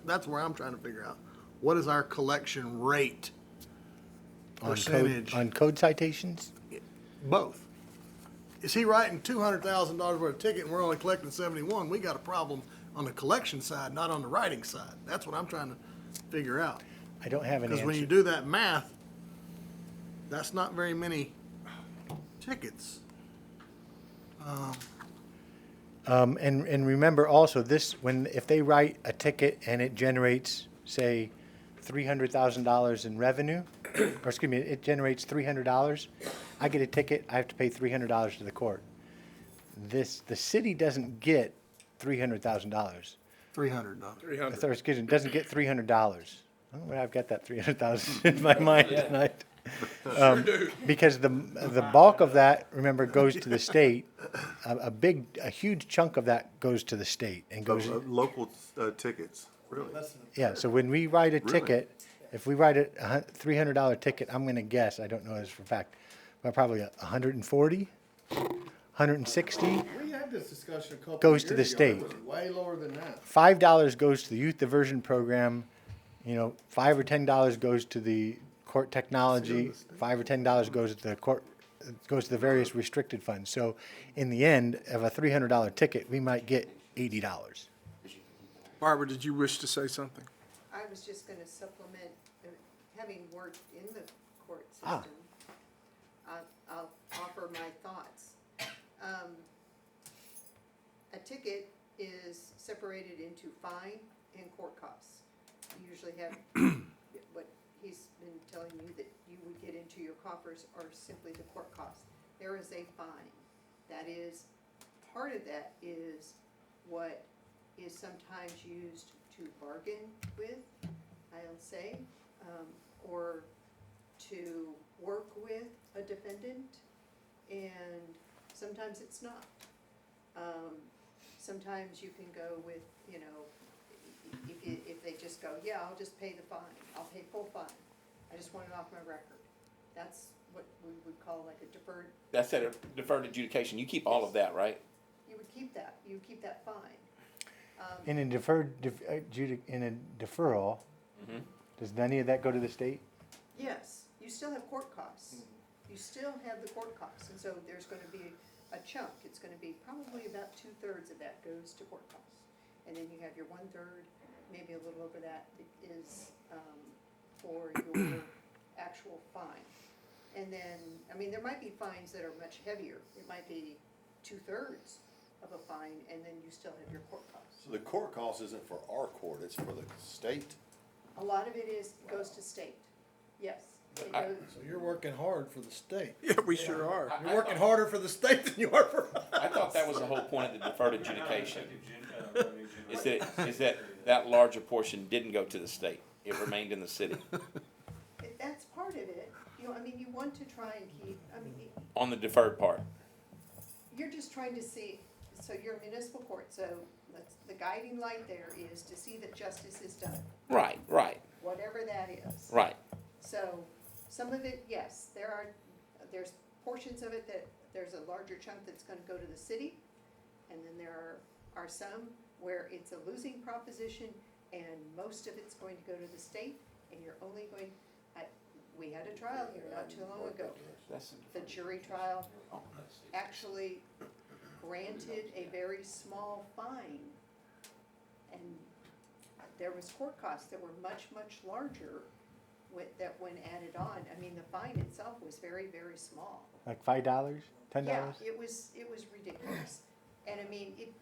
That's where I'm trying to figure out. What is our collection rate? Percentage? On code citations? Both. Is he writing $200,000 worth of ticket and we're only collecting 71? We got a problem on the collection side, not on the writing side. That's what I'm trying to figure out. I don't have an Because when you answer. do that math, that's not very many tickets. And remember also this, if they write a ticket and it generates, say, $300,000 in revenue, or excuse me, it generates $300, I get a ticket, I have to pay $300 to the court. The city doesn't get $300,000. $300. 300. Or, excuse me, doesn't get $300. I don't know where I've got that 300,000 in my mind tonight. Because the bulk of that, remember, goes to the state. A huge chunk of that goes to the state and goes, Local tickets, really? yeah, so when we write a Really? ticket, if we write a $300 ticket, I'm gonna guess, I don't know this for a fact, but probably 140, 160. We had this discussion a couple Goes of to years the ago. state. It was way lower than that. $5 goes to the youth diversion program, $5 or $10 goes to the court technology, $5 or $10 goes to the court, goes to the various restricted funds. So in the end of a $300 ticket, we might get $80. Barbara, did you wish to say something? I was just gonna supplement, having worked in the court Ah. system, I'll offer my thoughts. A ticket is separated into fine and court costs. You usually have, what he's been telling you that you would get into your coffers are simply the court costs. There is a fine. That is, part of that is what is sometimes used to bargain with, I'll say, or to work with a defendant, and sometimes it's not. Sometimes you can go with, if they just go, yeah, I'll just pay the fine, I'll pay full fine, I just want it off my record. That's what we would call like a deferred, That's a deferred adjudication. You keep all of that, right? you would keep that fine. In a in a deferral, does any of that go to the state? Yes, you still have court costs. You still have the court costs, and so there's gonna be a chunk. It's gonna be probably about 2/3 of that goes to court costs. And then you have your 1/3, maybe a little over that is, for your actual fine. And then, there might be fines that are much heavier. It might be 2/3 of a fine, and then you still have your court costs. So the court cost isn't for our court, it's for the state? A lot of it goes to state, yes. It goes, So you're working hard for the state. Yeah, we sure are. You're working harder for the state than you are for us. I thought that was the whole point of the deferred adjudication. Is that larger portion didn't go to the state. It remained in the city that's part of it. You want to try and keep, on the deferred part. you're just trying to see, so you're a municipal court, so the guiding light there is to see that justice is done, Right, whatever that is. right. So Some of it, yes, there's portions of it that, there's a larger chunk that's gonna go to the city, and then there are some where it's a losing proposition, and most of it's going to go to the state, and you're only going, we had a trial here not too long ago. The jury trial actually granted a very small fine, and there was court costs that were much, much larger that when added on. I mean, the fine itself was very, very small. Like $5, $10? Yeah, it was ridiculous. And I mean, it,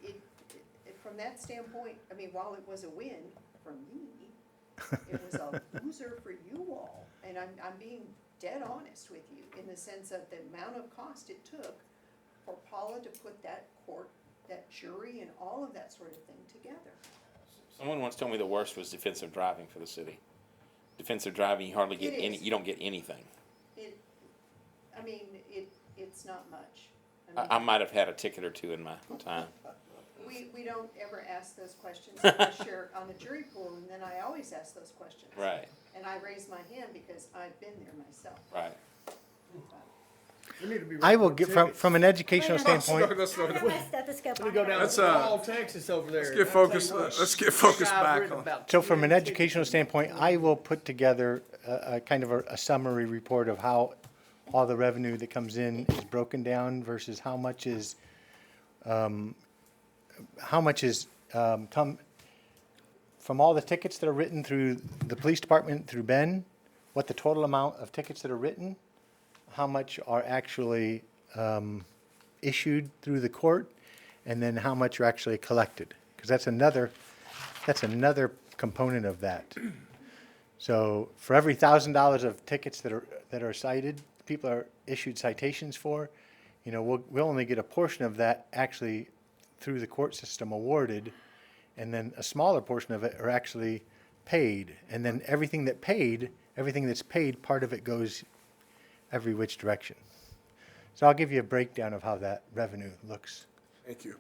from that standpoint, I mean, while it was a win for me, it was a loser for you all. And I'm being dead honest with you in the sense of the amount of cost it took for Paula to put that court, that jury and all of that sort of thing together. Someone once told me the worst was defensive driving for the city. Defensive driving, you hardly get It any, is. you don't get anything. It's not much. I might have had a ticket or two in my time. We don't ever ask those questions unless you're on the jury pool, and then I always ask those questions. Right, And I raise my hand because I've been there myself. right. We need to be. I will writing get, tickets. from an educational Let's standpoint, let's I got my stethoscope on. Go down Let's, to All Texas over there. get focused, let's get focused back on. so from an educational standpoint, I will put together a kind of a summary report of how all the revenue that comes in is broken down versus how much is come from all the tickets that are written through the police department, through Ben, what the total amount of tickets that are written, how much are actually issued through the court, and then how much are actually collected. Because that's another component of that. So for every $1,000 of tickets that are cited, people are issued citations for, we'll only get a portion of that actually through the court system awarded, and then a smaller portion of it are actually paid. And then everything that's paid, part of it goes every which direction. So I'll give you a breakdown of how that revenue looks. Thank you.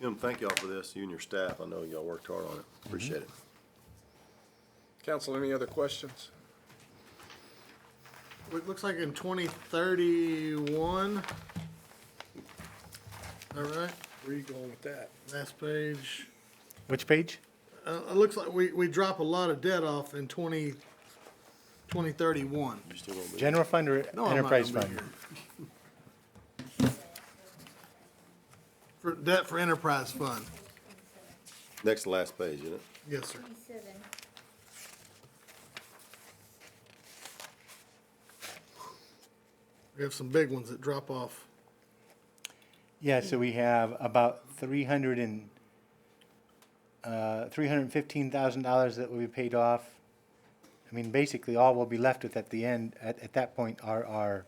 Tim, thank y'all for this, you and your staff. I know y'all worked hard on it. Appreciate it. Council, any other questions? It looks like in 2031. All right, Where are you going with that? last page. Which page? It looks like we drop a lot of debt off in 2031. You still gonna be? General fund or No, I'm not enterprise gonna be fund? here. For debt for enterprise fund. Next to last page, isn't it? Yes, sir. 27. We have some big ones that drop off. Yeah, so we have about $315,000 that will be paid off. I mean, basically, all we'll be left with at the end, at that point, are our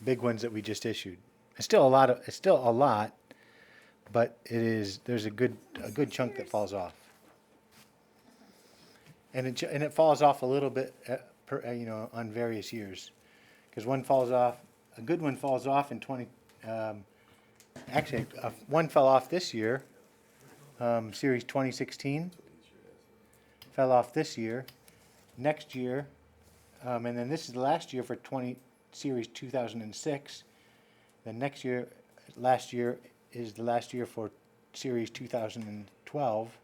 big ones that we just issued. It's still a lot, but there's a good chunk that falls off. And it falls off a little bit, on various years. Because one falls off, a good one falls off in one fell off this year, Series 2016. Fell off this year. Next year, and then this is the last year for Series 2006. Then last year is the last year for Series 2012.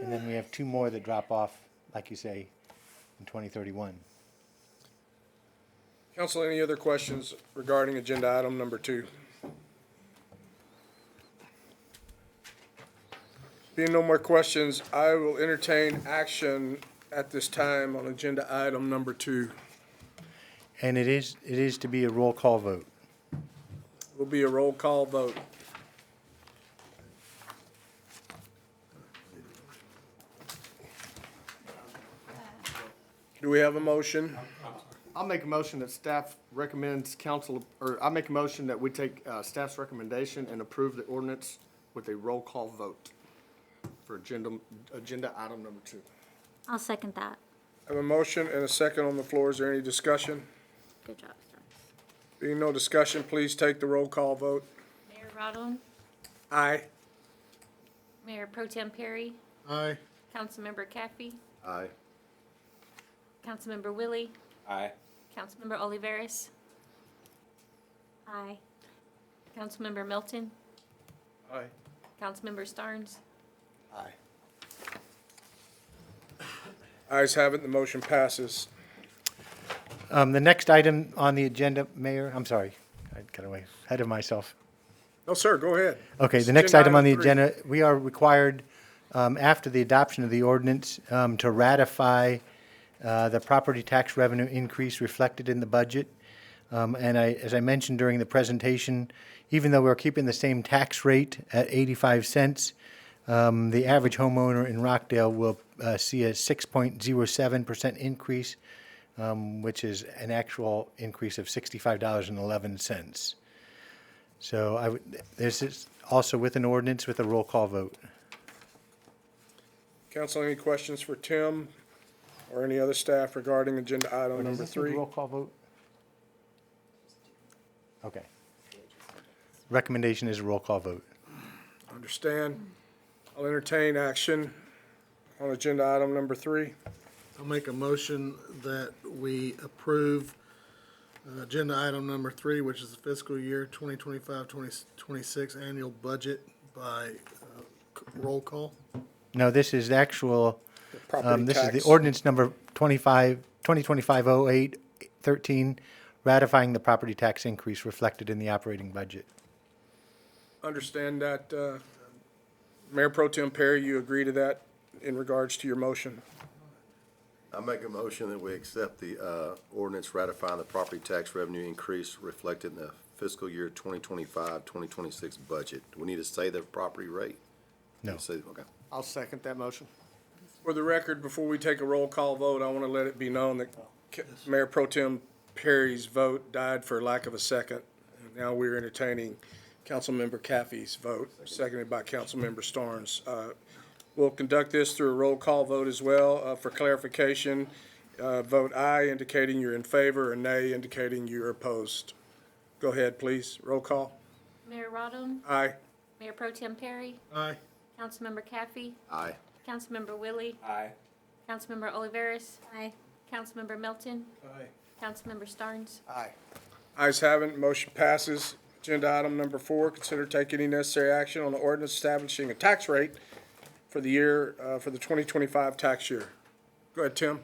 And then we have two more that drop off, like you say, in 2031. Council, any other questions regarding agenda item number 2? Being no more questions, I will entertain action at this time on agenda item number 2. And it is to be a roll call vote. Will be a roll call vote. Do we have a motion? I'll make a motion that staff recommends council, or I make a motion that we take staff's recommendation and approve the ordinance with a roll call vote for agenda item number 2. I'll second that. I have a motion and a second on the floor. Is there any discussion? Good job, sir. Being no discussion, please take the roll call vote. Mayor Rodlin, Aye. Mayor Pro Tem Perry, Aye. Councilmember Caffey, Aye. Councilmember Willie, Aye. Councilmember Oliveris, Aye. Councilmember Milton, Aye. Councilmember Starnes, Aye. Ayes have it, the motion passes. The next item on the agenda, Mayor, I'm sorry, I got away ahead of myself. No, sir, go ahead. Okay, It's the next agenda item on the item 3. agenda, we are required, after the adoption of the ordinance, to ratify the property tax revenue increase reflected in the budget. And as I mentioned during the presentation, even though we're keeping the same tax rate at 85 cents, the average homeowner in Rockdale will see a 6.07% increase, which is an actual increase of $65.11. So this is also with an ordinance with a roll call vote. Council, any questions for Tim or any other staff regarding agenda item Does number this need a 3? roll call vote? Okay. Recommendation is a roll call vote. Understand. I'll entertain action on agenda item number 3. I'll make a motion that we approve agenda item number 3, which is the fiscal year 2025-2026 annual budget by roll call. No, this is the actual, Property this is the tax. ordinance number 2025-08-13, ratifying the property tax increase reflected in the operating budget. Understand that, Mayor Pro Tem Perry, you agree to that in regards to your motion? I make a motion that we accept the ordinance ratifying the property tax revenue increase reflected in the fiscal year 2025-2026 budget. Do we need to say the property rate? No. Okay. I'll second that motion. For the record, before we take a roll call vote, I want to let it be known that Mayor Pro Tem Perry's vote died for lack of a second. And now we're entertaining Councilmember Caffey's vote, seconded by Councilmember Starnes. We'll conduct this through a roll call vote as well. For clarification, vote aye indicating you're in favor, or nay indicating you're opposed. Go ahead, please. Roll call. Mayor Rodham, Aye. Mayor Pro Tem Perry, Aye. Councilmember Caffey, Aye. Councilmember Willie, Aye. Councilmember Oliveris, Aye. Councilmember Milton, Aye. Councilmember Starnes, Aye. Ayes have it, motion passes. Agenda item number 4, consider taking any necessary action on the ordinance establishing a tax rate for the year, for the 2025 tax year. Go ahead, Tim.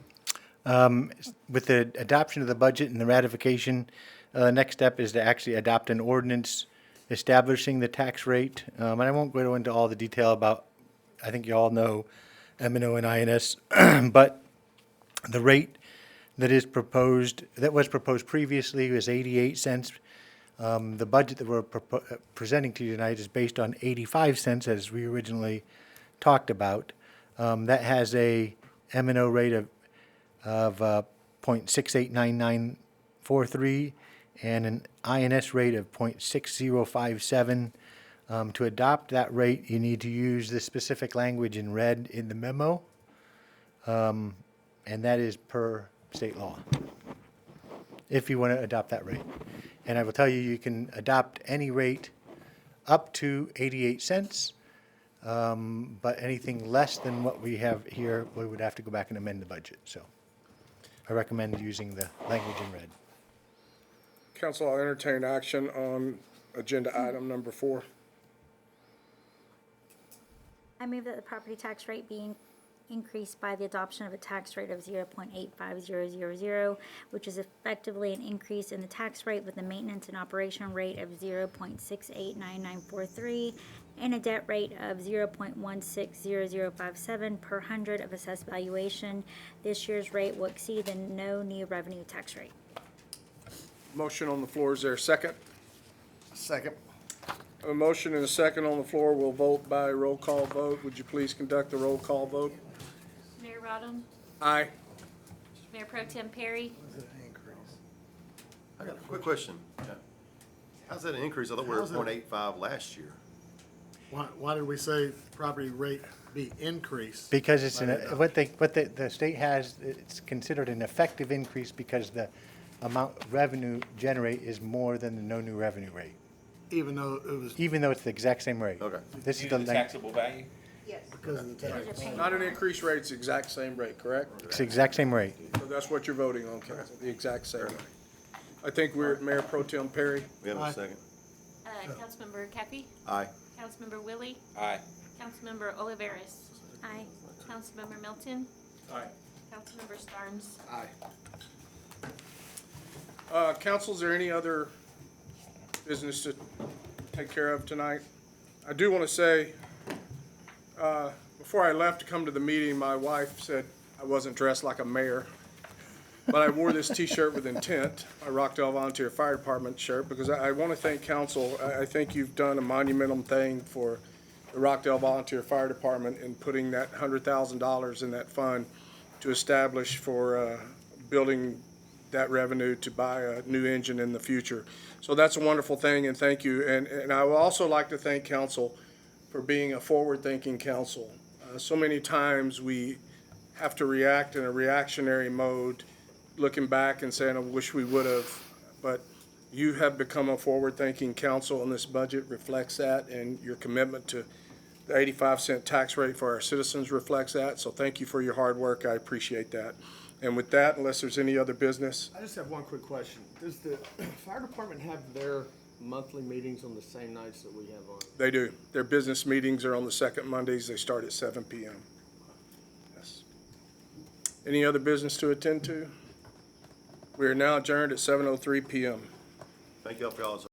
With the adoption of the budget and the ratification, next step is to actually adopt an ordinance establishing the tax rate. And I won't go into all the detail about, I think you all know M&O and INS, but the rate that is proposed, that was proposed previously was 88 cents. The budget that we're presenting to you tonight is based on 85 cents as we originally talked about. That has a M&O rate of 0.689943 and an INS rate of 0.6057. To adopt that rate, you need to use the specific language in red in the memo, and that is per state law, if you want to adopt that rate. And I will tell you, you can adopt any rate up to 88 cents, but anything less than what we have here, we would have to go back and amend the budget. So I recommend using the language in red. Council, I'll entertain action on agenda item number 4. I move that the property tax rate be increased by the adoption of a tax rate of 0.85000, which is effectively an increase in the tax rate with a maintenance and operation rate of 0.689943 and a debt rate of 0.160057 per hundred of assessed valuation. This year's rate will exceed the no new revenue tax rate. Motion on the floor, is there a second? Second. A motion and a second on the floor, we'll vote by roll call vote. Would you please conduct the roll call vote? Mayor Rodham, Aye. Mayor Pro Tem Perry, I got a quick question. How's that an increase? I thought we were at 0.85 last year. Why did we say property rate be increased? Because it's, what the state has, it's considered an effective increase because the amount revenue generate is more than the no new revenue rate, Even though it was, even though it's the exact same rate. Okay. This is Use the the length. taxable value? Yes. Because of the Because tax. you're paying Not an more. increased rate, it's the exact same rate, correct? It's the exact same rate. So that's what you're voting on, council, the exact same rate. I think we're at Mayor Pro Tem Perry. We have Aye. a second? Councilmember Cappy, Aye. Councilmember Willie, Aye. Councilmember Oliveris, Aye. Councilmember Melton, Aye. Councilmember Starnes. Aye. Council, is there any other business to take care of tonight? I do want to say, before I left to come to the meeting, my wife said I wasn't dressed like a mayor. But I wore this T-shirt with intent, my Rockdale Volunteer Fire Department shirt, because I want to thank council. I think you've done a monumental thing for the Rockdale Volunteer Fire Department in putting that $100,000 in that fund to establish for building that revenue to buy a new engine in the future. So that's a wonderful thing, and thank you. And I would also like to thank council for being a forward-thinking council. So many times we have to react in a reactionary mode, looking back and saying, I wish we would have, but you have become a forward-thinking council, and this budget reflects that, and your commitment to the 85-cent tax rate for our citizens reflects that, so thank you for your hard work, I appreciate that. And with that, unless there's any other business, I just have one quick question. Does the fire department have their monthly meetings on the same nights that we have on? they do. Their business meetings are on the second Mondays, they start at 7 p.m. Yes. Any other business to attend to? We are now adjourned at 7:03 p.m. Thank you all for y'all's